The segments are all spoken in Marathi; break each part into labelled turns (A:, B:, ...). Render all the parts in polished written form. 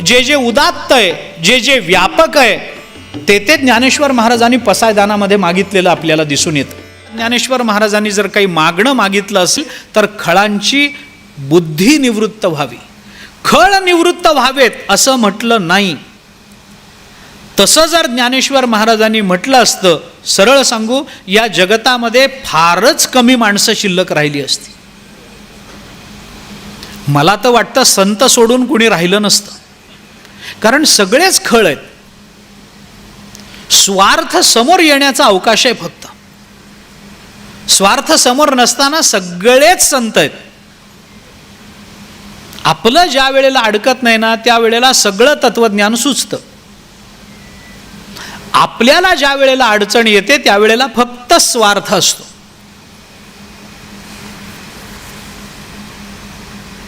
A: जे जे उदात्त आहे, जे जे व्यापक आहे, ते ज्ञानेश्वर महाराजांनी पसायदानामध्ये मागितलेलं आपल्याला दिसून येतं. ज्ञानेश्वर महाराजांनी जर काही मागणं मागितलं असेल तर खळांची बुद्धी निवृत्त व्हावी, खळ निवृत्त व्हावेत असं म्हटलं नाही. तसं जर ज्ञानेश्वर महाराजांनी म्हटलं असतं, सरळ सांगू, या जगतामध्ये फारच कमी माणसं शिल्लक राहिली असती. मला तर वाटतं संत सोडून कुणी राहिलं नसतं, कारण सगळेच खळ आहेत. स्वार्थ समोर येण्याचा अवकाश आहे फक्त. स्वार्थ समोर नसताना सगळेच संत आहेत. आपलं ज्या वेळेला अडकत नाही ना, त्या वेळेला सगळं तत्वज्ञान सुचतं. आपल्याला ज्या वेळेला अडचण येते त्यावेळेला फक्त स्वार्थ असतो.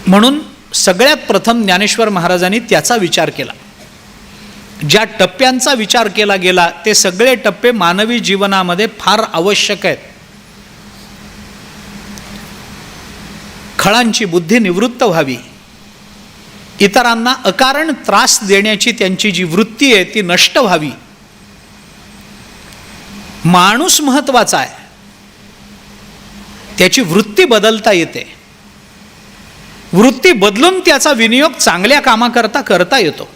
A: म्हणून सगळ्यात प्रथम ज्ञानेश्वर महाराजांनी त्याचा विचार केला. ज्या टप्प्यांचा विचार केला गेला ते सगळे टप्पे मानवी जीवनामध्ये फार आवश्यक आहेत. खळांची बुद्धी निवृत्त व्हावी, इतरांना अकारण त्रास देण्याची त्यांची जी वृत्ती आहे ती नष्ट व्हावी. माणूस महत्वाचा आहे, त्याची वृत्ती बदलता येते. वृत्ती बदलून त्याचा विनियोग चांगल्या कामाकरता करता येतो.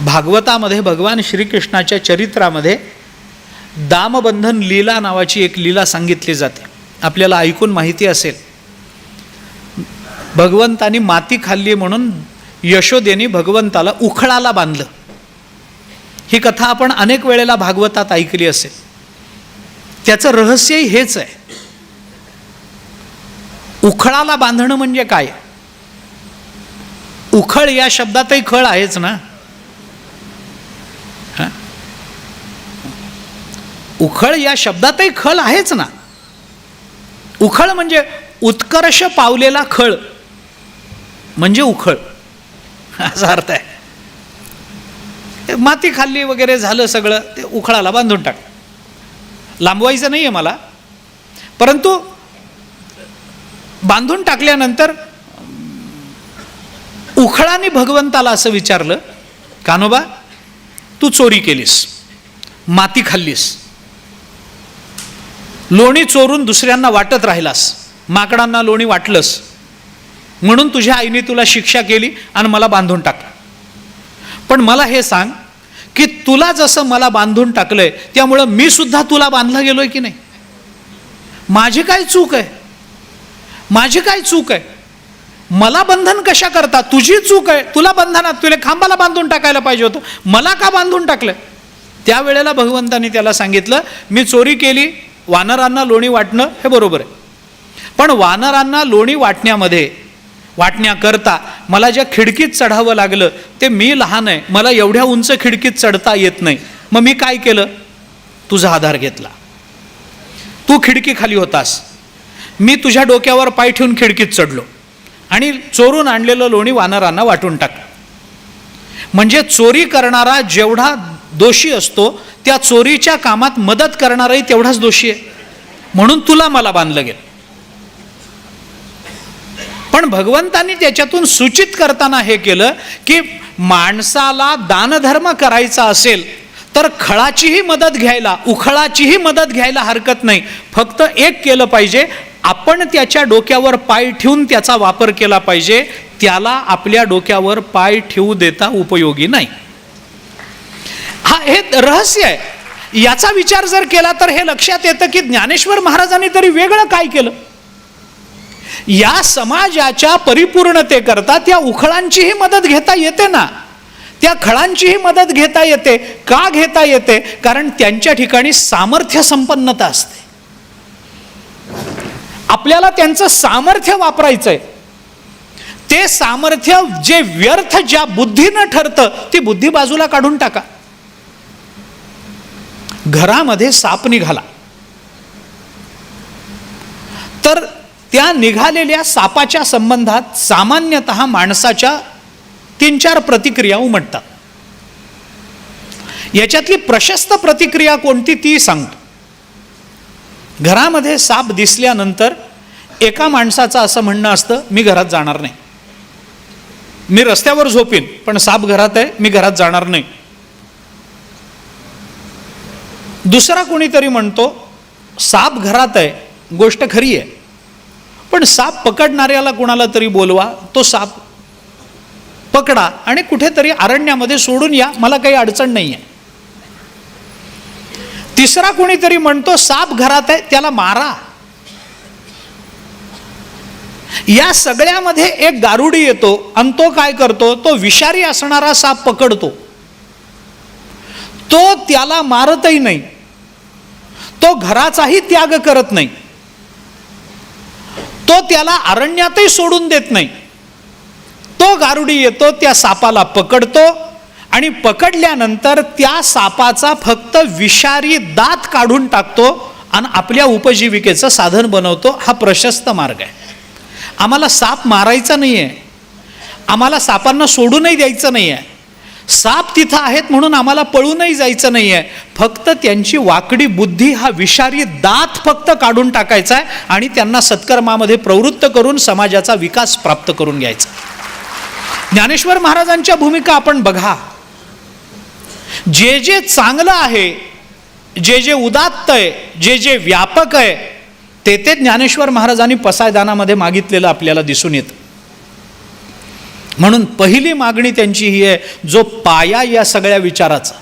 A: भागवतामध्ये भगवान श्रीकृष्णाच्या चरित्रामध्ये दामबंधन लीला नावाची एक लीला सांगितली जाते. आपल्याला ऐकून माहिती असेल, भगवंतानी माती खाल्ली म्हणून यशोदेने भगवंताला उखळाला बांधलं. ही कथा आपण अनेक वेळेला भागवतात ऐकली असेल. त्याचं रहस्यही हेच आहे. उखळाला बांधणं म्हणजे काय? उखळ या शब्दातही खळ आहेच ना. उखळ या शब्दातही खळ आहेच ना. उखळ म्हणजे उत्कर्ष पावलेला खळ म्हणजे उखळ असा अर्थ आहे. माती खाल्ली वगैरे झालं सगळं, ते उखळाला बांधून टाक. लांबवायचं नाही आहे मला, परंतु बांधून टाकल्यानंतर उखळाने भगवंताला असं विचारलं, कान्होबा तू चोरी केलीस, माती खाल्लीस, लोणी चोरून दुसऱ्यांना वाटत राहिलास, माकडांना लोणी वाटलंस, म्हणून तुझ्या आईने तुला शिक्षा केली आणि मला बांधून टाकलं. पण मला हे सांग की तुला जसं मला बांधून टाकलंय त्यामुळं मी सुद्धा तुला बांधला गेलोय की नाही? माझी काय चूक आहे? माझी काय चूक आहे? मला बंधन कशा करता? तुझी चूक आहे. तुला बंधनात, तुला खांबाला बांधून टाकायला पाहिजे होतं, मला का बांधून टाकलं? त्यावेळेला भगवंतानी त्याला सांगितलं, मी चोरी केली, वानरांना लोणी वाटणं हे बरोबर आहे, पण वानरांना लोणी वाटण्याकरता मला ज्या खिडकीत चढावं लागलं ते मी लहान आहे, मला एवढ्या उंच खिडकीत चढता येत नाही. मग मी काय केलं? तुझा आधार घेतला. तू खिडकी खाली होतास, मी तुझ्या डोक्यावर पाय ठेवून खिडकीत चढलो आणि चोरून आणलेलं लोणी वानरांना वाटून टाकलं. म्हणजे चोरी करणारा जेवढा दोषी असतो त्या चोरीच्या कामात मदत करणाराही तेवढाच दोषी आहे. म्हणून तुला मला बांधलं गेलं. पण भगवंतांनी त्याच्यातून सूचित करताना हे केलं की माणसाला दानधर्म करायचा असेल तर खळाचीही मदत घ्यायला, उखळाचीही मदत घ्यायला हरकत नाही. फक्त एक केलं पाहिजे, आपण त्याच्या डोक्यावर पाय ठेवून त्याचा वापर केला पाहिजे. त्याला आपल्या डोक्यावर पाय ठेवू देता उपयोगी नाही. हे रहस्य आहे. याचा विचार जर केला तर हे लक्षात येतं की ज्ञानेश्वर महाराजांनी तरी वेगळं काय केलं. या समाजाच्या परिपूर्णतेकरता त्या उखळांचीही मदत घेता येते ना, त्या खळांचीही मदत घेता येते. का घेता येते? कारण त्यांच्या ठिकाणी सामर्थ्य संपन्नता असते. आपल्याला त्यांचं सामर्थ्य वापरायचंय. ते सामर्थ्य जे व्यर्थ ज्या बुद्धीनं ठरतं ती बुद्धी बाजूला काढून टाका. घरामध्ये साप निघाला तर त्या निघालेल्या सापाच्या संबंधात सामान्यतः माणसाच्या 3-4 प्रतिक्रिया उमटतात. याच्यातली प्रशस्त प्रतिक्रिया कोणती ती सांगतो. घरामध्ये साप दिसल्यानंतर एका माणसाचं असं म्हणणं असतं, मी घरात जाणार नाही. मी रस्त्यावर झोपीन, पण साप घरात आहे, मी घरात जाणार नाही. दुसरा कोणीतरी म्हणतो साप घरात आहे, गोष्ट खरी आहे, पण साप पकडणाऱ्याला कोणाला तरी बोलवा, तो साप पकडा आणि कुठेतरी अरण्यामध्ये सोडून या, मला काही अडचण नाही आहे. तिसरा कोणीतरी म्हणतो साप घरात आहे, त्याला मारा. या सगळ्यामध्ये एक गारुडी येतो आणि तो काय करतो, तो विषारी असणारा साप पकडतो. तो त्याला मारतही नाही, तो घराचाही त्याग करत नाही, तो त्याला अरण्यातही सोडून देत नाही. तो गारुडी येतो, त्या सापाला पकडतो आणि पकडल्यानंतर त्या सापाचा फक्त विषारी दात काढून टाकतो आणि आपल्या उपजीविकेचं साधन बनवतो. हा प्रशस्त मार्ग आहे. आम्हाला साप मारायचा नाही आहे, आम्हाला सापांना सोडूनही द्यायचं नाही आहे, साप तिथं आहेत म्हणून आम्हाला पळूनही जायचं नाही आहे. फक्त त्यांची वाकडी बुद्धी, हा विषारी दात फक्त काढून टाकायचा आहे आणि त्यांना सत्कर्मामध्ये प्रवृत्त करून समाजाचा विकास प्राप्त करून घ्यायचा. ज्ञानेश्वर महाराजांच्या भूमिका आपण बघा. जे जे चांगलं आहे, जे जे उदात्त आहे, जे जे व्यापक आहे, ते ते ज्ञानेश्वर महाराजांनी पसायदानामध्ये मागितलेलं आपल्याला दिसून येतं. म्हणून पहिली मागणी त्यांची ही आहे, जो पाया या सगळ्या विचाराचा.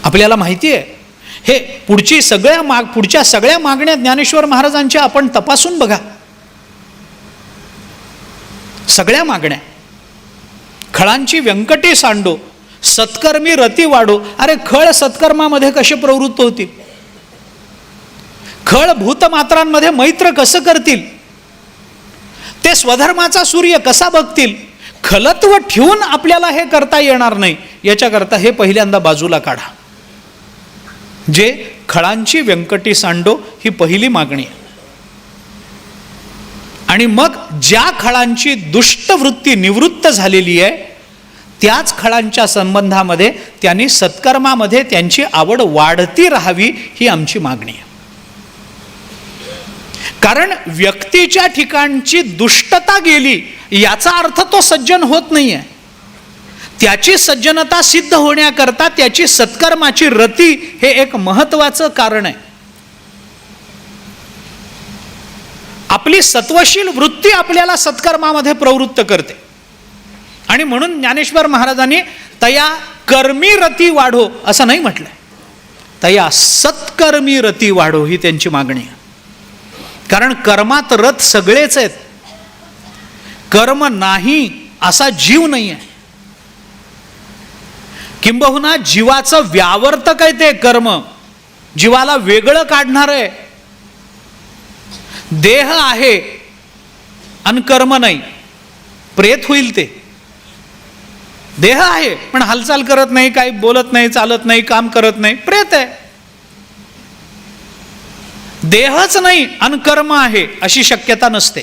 A: आपल्याला माहिती आहे हे पुढच्या सगळ्या मागण्या ज्ञानेश्वर महाराजांच्या आपण तपासून बघा. सगळ्या मागण्या, खळांची व्यंकटे सांडो, सत्कर्मी रती वाढो. अरे खळ सत्कर्मामध्ये कसे प्रवृत्त होतील, खळ भूतमात्रांमध्ये मैत्र कसं करतील, ते स्वधर्माचा सूर्य कसा बघतील. खलत्व ठेवून आपल्याला हे करता येणार नाही. याच्याकरता हे पहिल्यांदा बाजूला काढा. जे खळांची व्यंकटी सांडो ही पहिली मागणी आहे. आणि मग ज्या खळांची दुष्ट वृत्ती निवृत्त झालेली आहे, त्याच खळांच्या संबंधामध्ये त्यांनी सत्कर्मामध्ये त्यांची आवड वाढती राहावी, ही आमची मागणी आहे. कारण व्यक्तीच्या ठिकाणची दुष्टता गेली याचा अर्थ तो सज्जन होत नाही आहे. त्याची सज्जनता सिद्ध होण्याकरता त्याची सत्कर्माची रती हे एक महत्त्वाचं कारण आहे. आपली सत्वशील वृत्ती आपल्याला सत्कर्मामध्ये प्रवृत्त करते. आणि म्हणून ज्ञानेश्वर महाराजांनी तया कर्मी रती वाढो असं नाही म्हटलंय, तया सत्कर्मी रती वाढो ही त्यांची मागणी आहे. कारण कर्मात रथ सगळेच आहेत, कर्म नाही असा जीव नाही आहे. किंबहुना जीवाचं व्यावर्तक आहे ते कर्म, जीवाला वेगळं काढणार आहे. देह आहे आणि कर्म नाही, प्रेत होईल ते. देह आहे पण हालचाल करत नाही, काही बोलत नाही, चालत नाही, काम करत नाही, प्रेत आहे. देहच नाही आणि कर्म आहे अशी शक्यता नसते.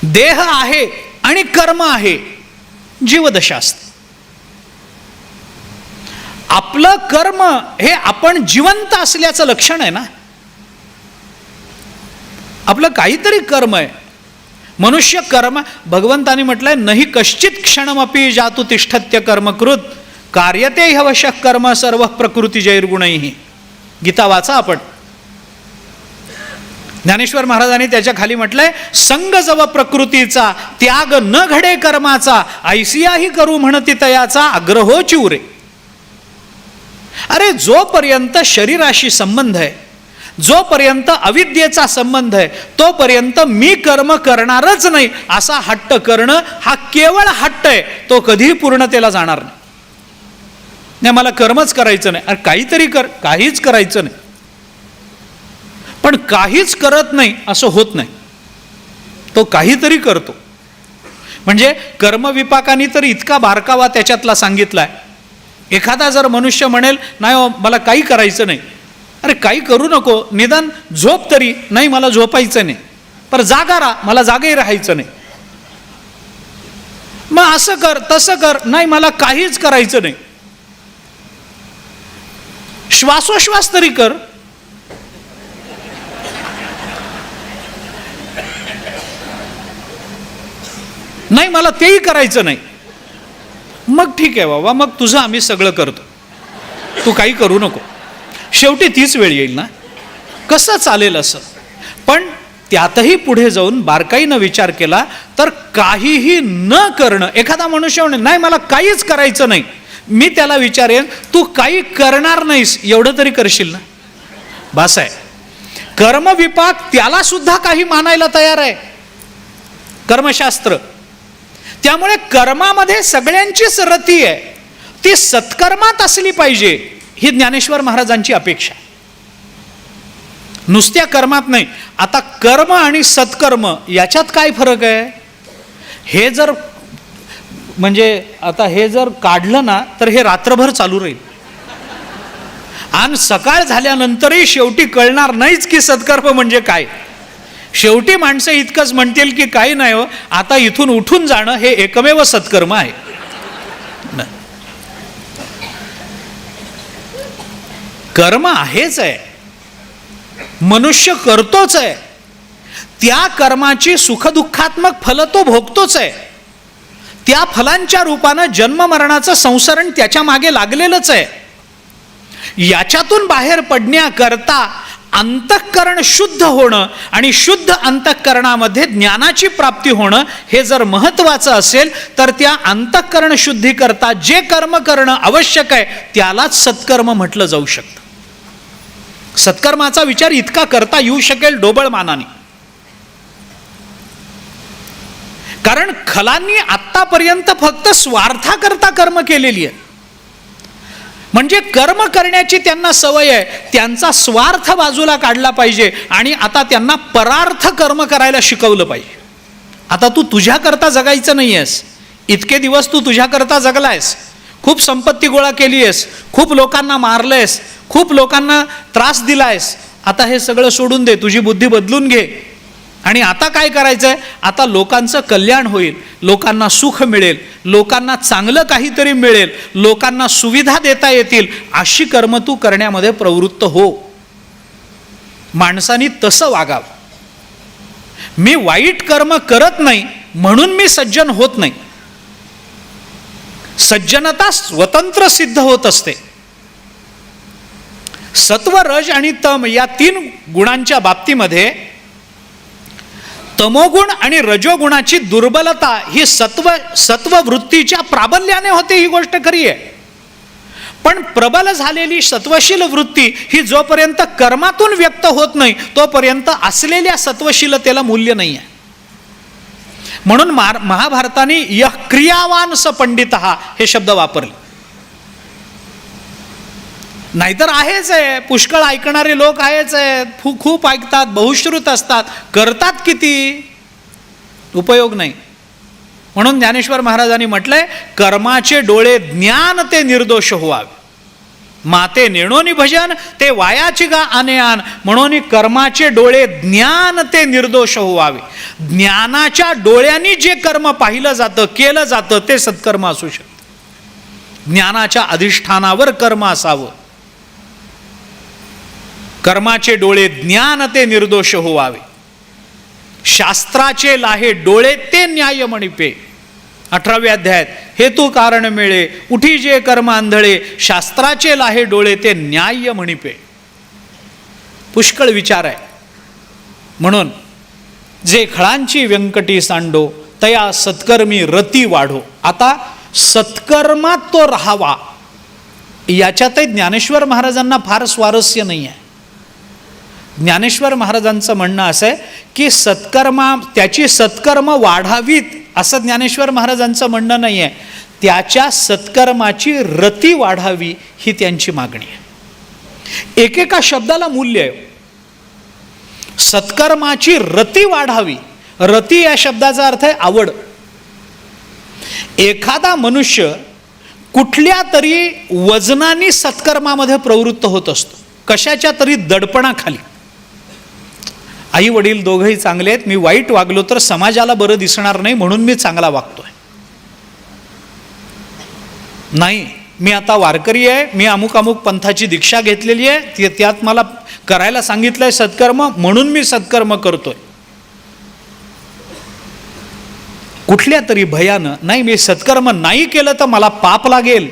A: देह आहे आणि कर्म आहे, जीवदशा असते. आपलं कर्म हे आपण जिवंत असल्याचं लक्षण आहे ना. आपलं काहीतरी कर्म आहे. मनुष्य कर्म, भगवंतानी म्हटलंय नहि कश्चित क्षणमपि जातु तिष्ठत्य कर्मकृत कार्यते ह्यवशः कर्म सर्व प्रकृती जैर्गुणैः. गीता वाचा आपण. ज्ञानेश्वर महाराजांनी त्याच्या खाली म्हटलंय, संग जव प्रकृतीचा त्याग न घडे कर्माचा ऐसियाही करू म्हणती तयाचा आग्रहो चिवरे. अरे जोपर्यंत शरीराशी संबंध आहे, जोपर्यंत अविद्येचा संबंध आहे, तोपर्यंत मी कर्म करणारच नाही असा हट्ट करणं हा केवळ हट्ट आहे. तो कधीही पूर्णतेला जाणार नाही. नाही मला कर्मच करायचं नाही, अरे काहीतरी कर, काहीच करायचं नाही. पण काहीच करत नाही असं होत नाही, तो काहीतरी करतो. म्हणजे कर्मविपाकानी तर इतका बारकावा त्याच्यातला सांगितलाय. एखादा जर मनुष्य म्हणेल नाही हो मला काही करायचं नाही, अरे काही करू नको, निदान झोप तरी. नाही मला झोपायचं नाही, पर जागा राहा, मला जागही राहायचं नाही. मग असं कर तसं कर, नाही मला काहीच करायचं नाही. श्वासोश्वास तरी कर. नाही मला तेही करायचं नाही. मग ठीक आहे बाबा, मग तुझं आम्ही सगळं करतो, तू काही करू नको. शेवटी तीच वेळ येईल ना, कसं चालेल असं. पण त्यातही पुढे जाऊन बारकाईनं विचार केला तर काहीही न करणं. एखादा मनुष्य म्हणे नाही मला काहीच करायचं नाही, मी त्याला विचारेन तू काही करणार नाहीस एवढं तरी करशील ना. बास आहे. कर्मविपाक त्याला सुद्धा काही मानायला तयार आहे कर्मशास्त्र. त्यामुळे कर्मामध्ये सगळ्यांचीच रती आहे, ती सत्कर्मात असली पाहिजे ही ज्ञानेश्वर महाराजांची अपेक्षा. नुसत्या कर्मात नाही. आता कर्म आणि सत्कर्म याच्यात काय फरक आहे हे जर म्हणजे आता हे जर काढलं ना तर हे रात्रभर चालू राहील आणि सकाळ झाल्यानंतरही शेवटी कळणार नाहीच की सत्कर्म म्हणजे काय. शेवटी माणसं इतकंच म्हणतील की काही नाही हो, आता इथून उठून जाणं हे एकमेव सत्कर्म आहे. कर्म आहेच आहे, मनुष्य करतोच आहे, त्या कर्माची सुखदुःखात्मक फलं तो भोगतोच आहे. त्या फलांच्या रूपानं जन्म मरणाचं संसरण त्याच्या मागे लागलेलंच आहे. याच्यातून बाहेर पडण्याकरता अंतःकरण शुद्ध होणं आणि शुद्ध अंतःकरणामध्ये ज्ञानाची प्राप्ती होणं हे जर महत्त्वाचं असेल तर त्या अंतःकरण शुद्धीकरता जे कर्म करणं आवश्यक आहे त्यालाच सत्कर्म म्हटलं जाऊ शकतं. सत्कर्माचा विचार इतका करता येऊ शकेल ढोबळमानाने. कारण खलांनी आत्तापर्यंत फक्त स्वार्थाकरता कर्म केलेली आहे. म्हणजे कर्म करण्याची त्यांना सवय आहे, त्यांचा स्वार्थ बाजूला काढला पाहिजे आणि आता त्यांना परार्थ कर्म करायला शिकवलं पाहिजे. आता तू तुझ्याकरता जगायचं नाही आहेस, इतके दिवस तू तुझ्याकरता जगलायस, खूप संपत्ती गोळा केली आहेस, खूप लोकांना मारलंयस, खूप लोकांना त्रास दिलायस. आता हे सगळं सोडून दे, तुझी बुद्धी बदलून घे आणि आता काय करायचं आहे, आता लोकांचं कल्याण होईल, लोकांना सुख मिळेल, लोकांना चांगलं काहीतरी मिळेल, लोकांना सुविधा देता येतील, अशी कर्म तू करण्यामध्ये प्रवृत्त हो. माणसांनी तसं वागावं. मी वाईट कर्म करत नाही म्हणून मी सज्जन होत नाही. सज्जनता स्वतंत्र सिद्ध होत असते. सत्व, रज आणि तम या 3 गुणांच्या बाबतीमध्ये तमोगुण आणि रजोगुणाची दुर्बलता ही सत्ववृत्तीच्या प्राबल्याने होते, ही गोष्ट खरी आहे. पण प्रबल झालेली सत्वशील वृत्ती ही जोपर्यंत कर्मातून व्यक्त होत नाही तोपर्यंत असलेल्या सत्वशीलतेला मूल्य नाही आहे. म्हणून महाभारताने यः क्रियावान स पंडितः हे शब्द वापरले. नाहीतर आहेच आहे, पुष्कळ ऐकणारे लोक आहेच आहेत, खूप ऐकतात, बहुश्रुत असतात, करतात किती, उपयोग नाही. म्हणून ज्ञानेश्वर महाराजांनी म्हटलंय कर्माचे डोळे ज्ञान ते निर्दोष व्हावे, माते नेणोनी भजन ते वायाची गा आने आन. म्हणून कर्माचे डोळे ज्ञान ते निर्दोष व्हावे. ज्ञानाच्या डोळ्यांनी जे कर्म पाहिलं जातं, केलं जातं ते सत्कर्म असू शकतं. ज्ञानाच्या अधिष्ठानावर कर्म असावं. कर्माचे डोळे ज्ञान ते निर्दोष होवावे. शास्त्राचे लाहे डोळे ते न्याय म्हणिपे. 18व्या अध्यायात हेतू कारण मिळे उठी जे कर्म आंधळे, शास्त्राचे लाहे डोळे ते न्याय म्हणिपे. पुष्कळ विचार आहे. म्हणून जे खळांची व्यंकटी सांडो तया सत्कर्मी रती वाढो. आता सत्कर्मात तो राहावा याच्यातही ज्ञानेश्वर महाराजांना फार स्वारस्य नाही आहे. ज्ञानेश्वर महाराजांचं म्हणणं असं आहे की त्याची सत्कर्म वाढावीत असं ज्ञानेश्वर महाराजांचं म्हणणं नाही आहे. त्याच्या सत्कर्माची रती वाढावी ही त्यांची मागणी आहे. एकेका शब्दाला मूल्य आहे. सत्कर्माची रती वाढावी. रती या शब्दाचा अर्थ आहे आवड. एखादा मनुष्य कुठल्या तरी वजनाने सत्कर्मामध्ये प्रवृत्त होत असतो, कशाच्या तरी दडपणाखाली. आई वडील दोघंही चांगले आहेत, मी वाईट वागलो तर समाजाला बरं दिसणार नाही म्हणून मी चांगला वागतोय. नाही, मी आता वारकरी आहे, मी अमुक अमुक पंथाची दीक्षा घेतलेली आहे, त्यात मला करायला सांगितलंय सत्कर्म म्हणून मी सत्कर्म करतोय. कुठल्या तरी भयानं, नाही मी सत्कर्म नाही केलं तर मला पाप लागेल,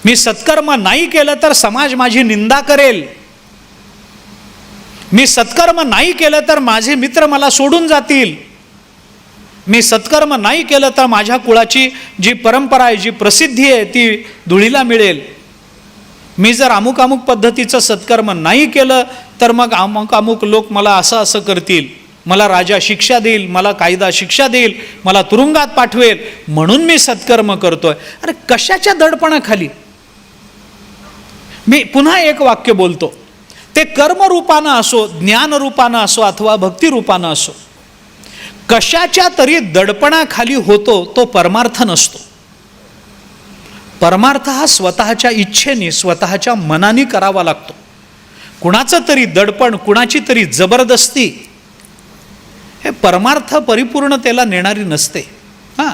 A: मी सत्कर्म नाही केलं तर समाज माझी निंदा करेल, मी सत्कर्म नाही केलं तर माझे मित्र मला सोडून जातील, मी सत्कर्म नाही केलं तर माझ्या कुळाची जी परंपरा आहे, जी प्रसिद्धी आहे ती धुळीला मिळेल, मी जर अमुक अमुक पद्धतीचं सत्कर्म नाही केलं तर मग अमुक अमुक लोक मला असं असं करतील, मला राजा शिक्षा देईल, मला कायदा शिक्षा देईल, मला तुरुंगात पाठवेल, म्हणून मी सत्कर्म करतोय. अरे कशाच्या दडपणाखाली? मी पुन्हा एक वाक्य बोलतो, ते कर्मरूपानं असो, ज्ञानरूपानं असो अथवा भक्तिरूपानं असो, कशाच्या तरी दडपणाखाली होतो तो परमार्थ नसतो. परमार्थ हा स्वतःच्या इच्छेने, स्वतःच्या मनाने करावा लागतो. कुणाचं तरी दडपण, कुणाची तरी जबरदस्ती हे परमार्थ परिपूर्णतेला नेणारी नसते. हां,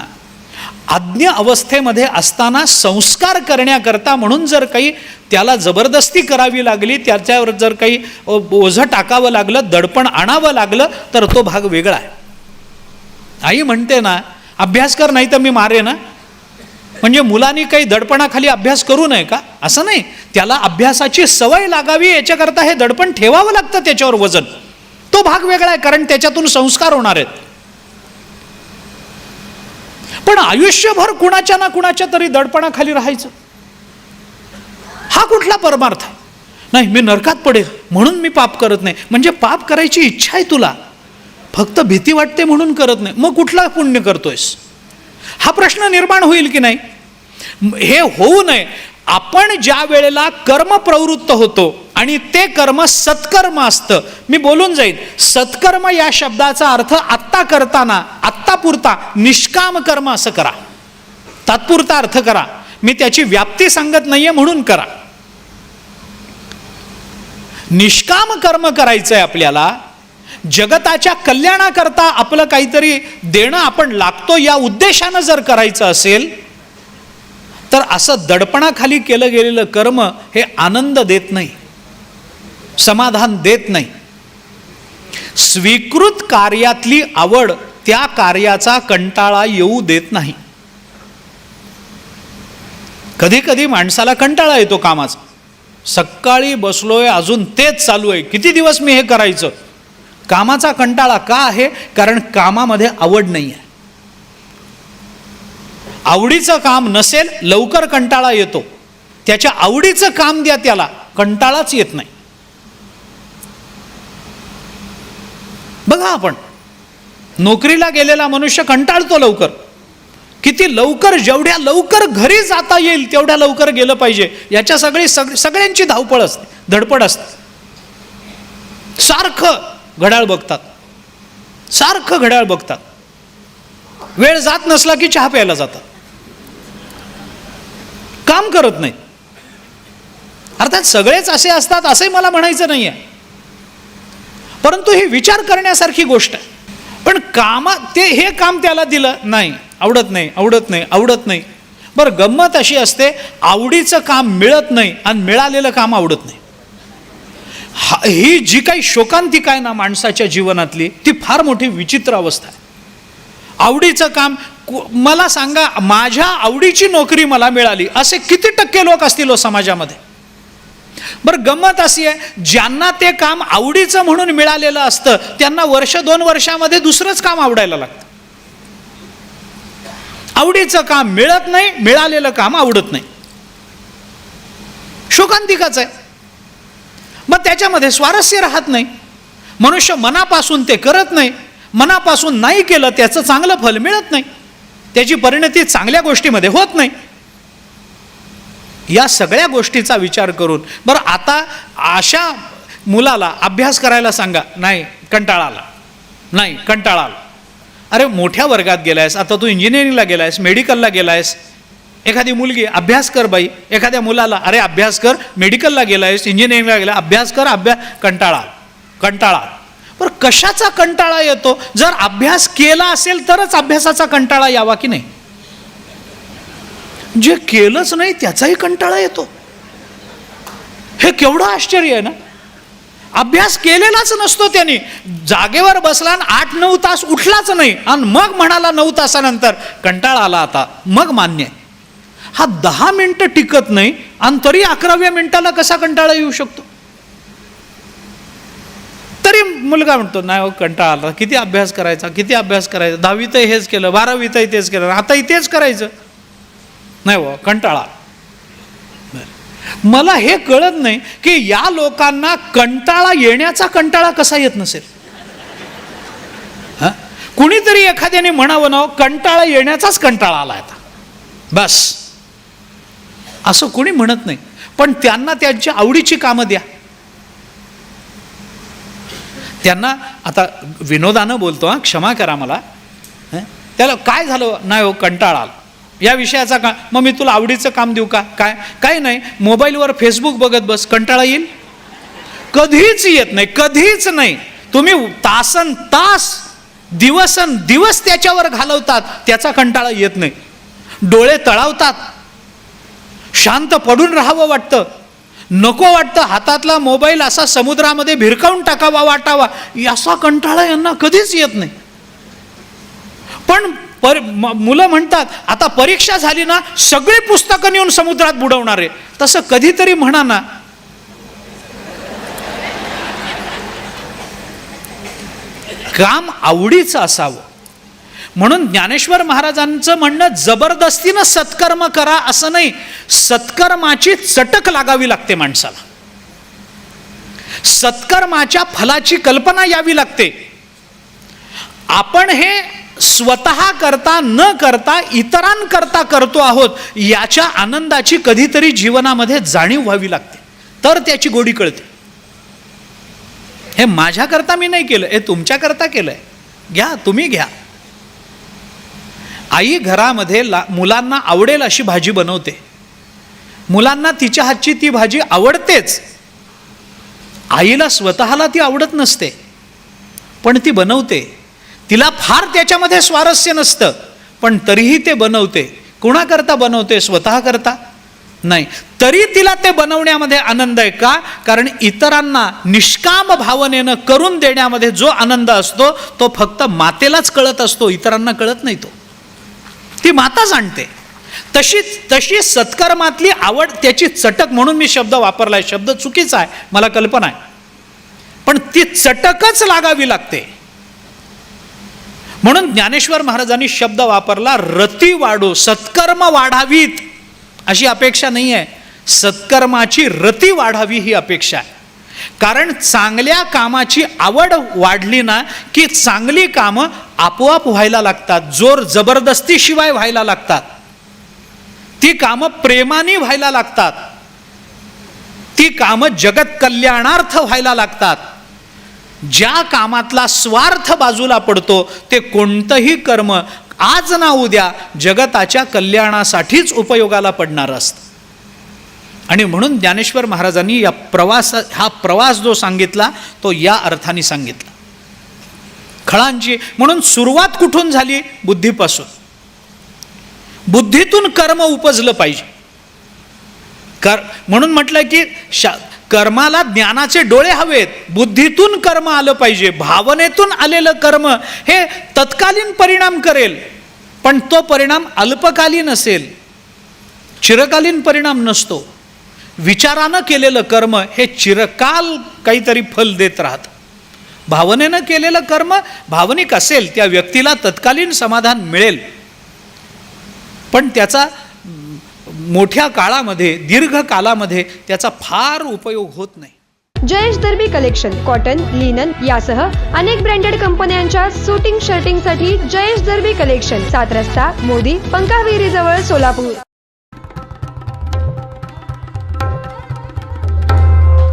A: आज्ञा अवस्थेमध्ये असताना संस्कार करण्याकरता म्हणून जर काही त्याला जबरदस्ती करावी लागली, त्याच्यावर जर काही ओझं टाकावं लागलं, दडपण आणावं लागलं, तर तो भाग वेगळा आहे. आई म्हणते ना, अभ्यास कर नाही तर मी मारे ना. म्हणजे मुलांनी काही दडपणाखाली अभ्यास करू नये का? असं नाही, त्याला अभ्यासाची सवय लागावी याच्याकरता हे दडपण ठेवावं लागतं, त्याच्यावर वजन. तो भाग वेगळा आहे, कारण त्याच्यातून संस्कार होणार आहेत. पण आयुष्यभर कुणाच्या ना कुणाच्या तरी दडपणाखाली राहायचं, हा कुठला परमार्थ आहे? नाही, मी नरकात पडेल म्हणून मी पाप करत नाही. म्हणजे पाप करायची इच्छा आहे तुला, फक्त भीती वाटते म्हणून करत नाही. मग कुठला पुण्य करतोयस? हा प्रश्न निर्माण होईल की नाही? हे होऊ नये. आपण ज्या वेळेला कर्म प्रवृत्त होतो आणि ते कर्म सत्कर्म असतं, मी बोलून जाईल, सत्कर्म या शब्दाचा अर्थ आत्ता करताना, आत्तापुरता निष्काम कर्म असं करा, तात्पुरता अर्थ करा. मी त्याची व्याप्ती सांगत नाहीये म्हणून करा. निष्काम कर्म करायचंय आपल्याला, जगताच्या कल्याणाकरता आपलं काहीतरी देणं आपण लागतो या उद्देशानं जर करायचं असेल तर असं दडपणाखाली केलं गेलेलं कर्म हे आनंद देत नाही, समाधान देत नाही. स्वीकृत कार्यातली आवड त्या कार्याचा कंटाळा येऊ देत नाही. कधी कधी माणसाला कंटाळा येतो कामाचा. सकाळी बसलोय अजून तेच चालू आहे, किती दिवस मी हे करायचं? कामाचा कंटाळा का आहे? कारण कामामध्ये आवड नाही आहे. आवडीचं काम नसेल, लवकर कंटाळा येतो. त्याच्या आवडीचं काम द्या त्याला, कंटाळाच येत नाही. बघा, आपण नोकरीला गेलेला मनुष्य कंटाळतो लवकर. किती लवकर, जेवढ्या लवकर घरी जाता येईल तेवढ्या लवकर गेलं पाहिजे, याच्या सगळ्यांची धावपळ असते, धडपड असते. सारखं घड्याळ बघतात, सारखं घड्याळ बघतात. वेळ जात नसला की चहा प्यायला जातात, काम करत नाहीत. अर्थात सगळेच असे असतात असंही मला म्हणायचं नाहीये, परंतु ही विचार करण्यासारखी गोष्ट आहे. पण ते हे काम त्याला दिलं नाही, आवडत नाही, आवडत नाही, आवडत नाही. बरं, गंमत अशी असते, आवडीचं काम मिळत नाही आणि मिळालेलं काम आवडत नाही. ही जी काही शोकांतिका आहे ना माणसाच्या जीवनातली, ती फार मोठी विचित्र अवस्था आहे. आवडीचं काम, मला सांगा, माझ्या आवडीची नोकरी मला मिळाली असे किती टक्के लोक असतील हो समाजामध्ये? बरं, गंमत अशी आहे, ज्यांना ते काम आवडीचं म्हणून मिळालेलं असतं त्यांना 1-2 वर्षामध्ये दुसरंच काम आवडायला लागतं. आवडीचं काम मिळत नाही, मिळालेलं काम आवडत नाही. शोकांतिकाच आहे. मग त्याच्यामध्ये स्वारस्य राहत नाही. मनुष्य मनापासून ते करत नाही, मनापासून नाही केलं त्याचं चांगलं फल मिळत नाही, त्याची परिणती चांगल्या गोष्टीमध्ये होत नाही. या सगळ्या गोष्टीचा विचार करून, बरं, आता अशा मुलाला अभ्यास करायला सांगा, नाही, कंटाळा आला, नाही, कंटाळा आला. अरे, मोठ्या वर्गात गेलायस, आता तू इंजिनिअरिंगला गेलायस, मेडिकलला गेलायस. एखादी मुलगी, अभ्यास कर बाई. एखाद्या मुलाला, अरे अभ्यास कर, मेडिकलला गेलायस, इंजिनिअरिंगला गेला, अभ्यास कर, कंटाळा, कंटाळा. पण कशाचा कंटाळा येतो? जर अभ्यास केला असेल तरच अभ्यासाचा कंटाळा यावा की नाही? जे केलंच नाही त्याचाही कंटाळा येतो. हे केवढं आश्चर्य आहे ना. अभ्यास केलेलाच नसतो त्यांनी. जागेवर बसला आणि 8-9 तास उठलाच नाही आणि मग म्हणाला 9 तासानंतर कंटाळा आला आता, मग मान्य आहे. हा 10 मिनिटं टिकत नाही आणि तरी 11व्या मिनिटाला कसा कंटाळा येऊ शकतो? तरी मुलगा म्हणतो नाही हो कंटाळा आला, किती अभ्यास करायचा, किती अभ्यास करायचा, 10वीतही हेच केलं, 12वीतही तेच केलं, आताही तेच करायचं. नाही हो कंटाळा. मला हे कळत नाही की या लोकांना कंटाळा येण्याचा कंटाळा कसा येत नसेल. कुणीतरी एखाद्याने म्हणावं ना कंटाळा येण्याचाच कंटाळा आला आता बस, असं कोणी म्हणत नाही. पण त्यांना त्यांच्या आवडीची कामं द्या. त्यांना आता विनोदानं बोलतो, क्षमा करा मला, त्याला काय झालं, नाही हो कंटाळा आला या विषयाचा का, मग मी तुला आवडीचं काम देऊ का? काय नाही, मोबाईलवर फेसबुक बघत बस, कंटाळा येईल? कधीच येत नाही, कधीच नाही. तुम्ही तासन तास दिवसन दिवस त्याच्यावर घालवतात, त्याचा कंटाळा येत नाही. डोळे तळावतात, शांत पडून राहावं वाटतं, नको वाटतं हातातला मोबाईल असा समुद्रामध्ये भिरकावून टाकावा वाटावा, असा कंटाळा यांना कधीच येत नाही. पण मुलं म्हणतात आता परीक्षा झाली ना सगळी पुस्तकं नेऊन समुद्रात बुडवणार आहे. तसं कधीतरी म्हणा ना. काम आवडीचं असावं. म्हणून ज्ञानेश्वर महाराजांचं म्हणणं जबरदस्तीनं सत्कर्म करा असं नाही, सत्कर्माची चटक लागावी लागते माणसाला, सत्कर्माच्या फलाची कल्पना यावी लागते. आपण हे स्वतः करता न करता इतरांकरता करतो आहोत याच्या आनंदाची कधीतरी जीवनामध्ये जाणीव व्हावी लागते, तर त्याची गोडी कळते. हे माझ्याकरता मी नाही केलं, हे तुमच्याकरता केलंय, घ्या, तुम्ही घ्या. आई घरामध्ये मुलांना आवडेल अशी भाजी बनवते, मुलांना तिच्या हातची ती भाजी आवडतेच. आईला स्वतःला ती आवडत नसते पण ती बनवते. तिला फार त्याच्यामध्ये स्वारस्य नसतं पण तरीही ते बनवते. कुणाकरता बनवते? स्वतः करता नाही. तरी तिला ते बनवण्यामध्ये आनंद आहे. का? कारण इतरांना निष्काम भावनेनं करून देण्यामध्ये जो आनंद असतो तो फक्त मातेलाच कळत असतो, इतरांना कळत नाही. तो ती माता जाणते. तशी सत्कर्मातली आवड, त्याची चटक, म्हणून मी शब्द वापरलाय, शब्द चुकीचा आहे मला कल्पना आहे, पण ती चटकच लागावी लागते. म्हणून ज्ञानेश्वर महाराजांनी शब्द वापरला रती वाढो, सत्कर्म वाढावीत अशी अपेक्षा नाही आहे, सत्कर्माची रती वाढावी ही अपेक्षा आहे. कारण चांगल्या कामाची आवड वाढली ना की चांगली कामं आपोआप व्हायला लागतात, जोर जबरदस्तीशिवाय व्हायला लागतात. ती कामं प्रेमाने व्हायला लागतात, ती कामं जगत कल्याणार्थ व्हायला लागतात. ज्या कामातला स्वार्थ बाजूला पडतो ते कोणतंही कर्म आज ना उद्या जगताच्या कल्याणासाठीच उपयोगाला पडणार असतं. आणि म्हणून ज्ञानेश्वर महाराजांनी हा प्रवास जो सांगितला तो या अर्थाने सांगितला. खळांची म्हणून सुरुवात कुठून झाली? बुद्धीपासून. बुद्धीतून कर्म उपजलं पाहिजे. म्हणून म्हटलं की कर्माला ज्ञानाचे डोळे हवेत, बुद्धीतून कर्म आलं पाहिजे. भावनेतून आलेलं कर्म हे तत्कालीन परिणाम करेल पण तो परिणाम अल्पकालीन असेल, चिरकालीन परिणाम नसतो. विचारानं केलेलं कर्म हे चिरकाल काहीतरी फल देत राहतं. भावनेनं केलेलं कर्म भावनिक असेल, त्या व्यक्तीला तत्कालीन समाधान मिळेल पण त्याचा मोठ्या काळामध्ये, दीर्घ कालामध्ये त्याचा फार उपयोग होत नाही.
B: जयेश दर्बी कलेक्शन कॉटन, लिनन यासह अनेक ब्रँडेड कंपन्यांच्या सुटिंग शर्टिंगसाठी जयेश दर्बी कलेक्शन, 7 रस्ता मोदी, पंकाविहिरी जवळ, सोलापूर.